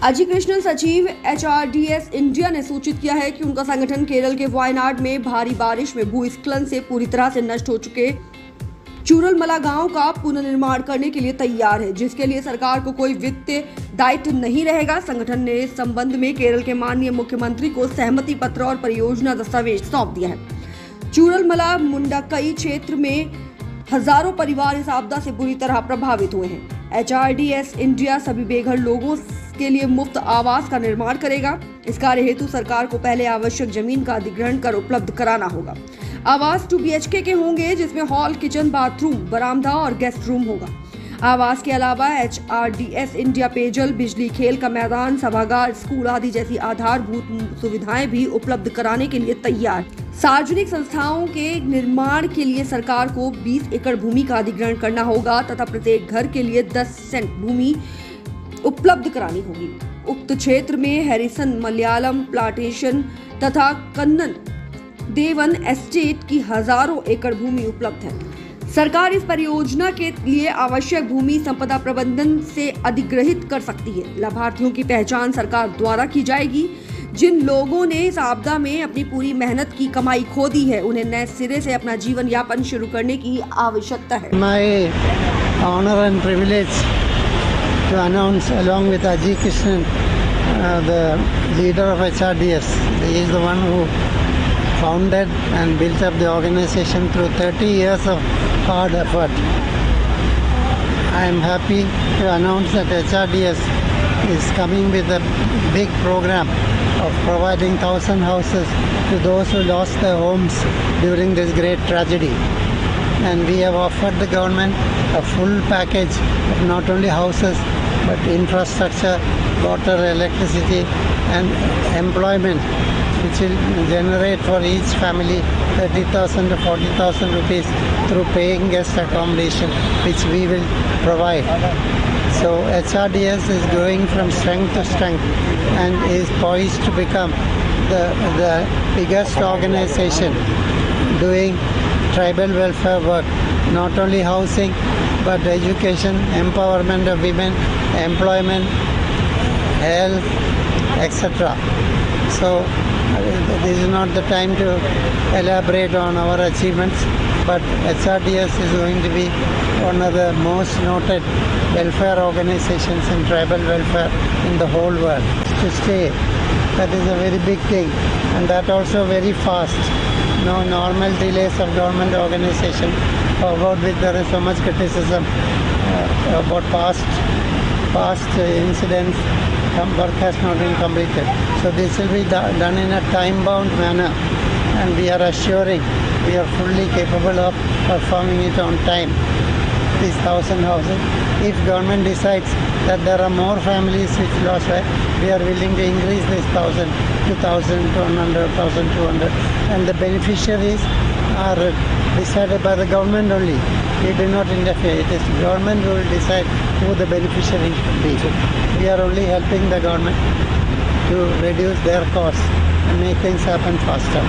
अजय कृष्णन, सचिव एचआरडीएस इंडिया ने सूचित किया है कि उनका संगठन केरल के वायनाड में भारी बारिश में भूस्खलन से पूरी तरह से नष्ट हो चुके चूरलमला गांव का पुनर्निर्माण करने के लिए तैयार है, जिसके लिए सरकार को कोई वित्तीय दायित्व नहीं रहेगा। संगठन ने इस संबंध में केरल के माननीय मुख्यमंत्री को सहमति पत्र और परियोजना दस्तावेज सौंप दिया है। चूरलमला मुंडाकई क्षेत्र में हजारों परिवार इस आपदा से बुरी तरह प्रभावित हुए हैं। एचआरडीएस इंडिया सभी बेघर लोगों के लिए मुफ्त आवास का निर्माण करेगा। इस कार्य हेतु सरकार को पहले आवश्यक जमीन का अधिग्रहण कर उपलब्ध कराना होगा। आवास 2 BHK के होंगे, जिसमें हॉल, किचन, बाथरूम, बरामदा और गेस्ट रूम होगा। आवास के अलावा एचआरडीएस इंडिया पेयजल, बिजली, खेल का मैदान, सभागार, स्कूल आदि जैसी आधारभूत सुविधाएं भी उपलब्ध कराने के लिए तैयार। सार्वजनिक संस्थाओं के निर्माण के लिए सरकार को 20 एकड़ भूमि का अधिग्रहण करना होगा तथा प्रत्येक घर के लिए 10 सेंट भूमि उपलब्ध करानी होगी। उक्त क्षेत्र में हैरिसन, मलयालम प्लांटेशन तथा कन्नन देवन एस्टेट की हजारों एकड़ भूमि उपलब्ध है। सरकार इस परियोजना के लिए आवश्यक भूमि संपदा प्रबंधन से अधिग्रहित कर सकती है। लाभार्थियों की पहचान सरकार द्वारा की जाएगी। जिन लोगों ने इस आपदा में अपनी पूरी मेहनत की कमाई खो दी है, उन्हें नए सिरे से अपना जीवन यापन शुरू करने की आवश्यकता है। My honor and privilege to announce along with Ajay Krishnan, the leader of HRDS. He is the one who founded and built up the organization through 30 years of hard effort. I am happy to announce that HRDS is coming with a big program of providing 1,000 houses to those who lost their homes during this great tragedy. And we have offered the government a full package of not only houses but infrastructure, water, electricity and employment, which will generate for each family 30,000 to 40,000 rupees through paying guest accommodation, which we will provide. So HRDS is growing from strength to strength and is poised to become the biggest organization doing tribal welfare work, not only housing but education, empowerment of women, employment, health, etc. So this is not the time to elaborate on our achievements, but HRDS is going to be one of the most noted welfare organizations in tribal welfare in the whole world. To stay, that is a very big thing, and that also very fast. No normal delays of government organization, about which there is so much criticism about past incidents. Work has not been completed. So this will be done in a time-bound manner, and we are assuring we are fully capable of performing it on time. These 1,000 houses. If government decides that there are more families which lost life, we are willing to increase this 1,000 to 1,200, 1,200, and the beneficiaries are decided by the government only. We do not interfere. It is government who will decide who the beneficiaries should be. We are only helping the government to reduce their costs and make things happen faster.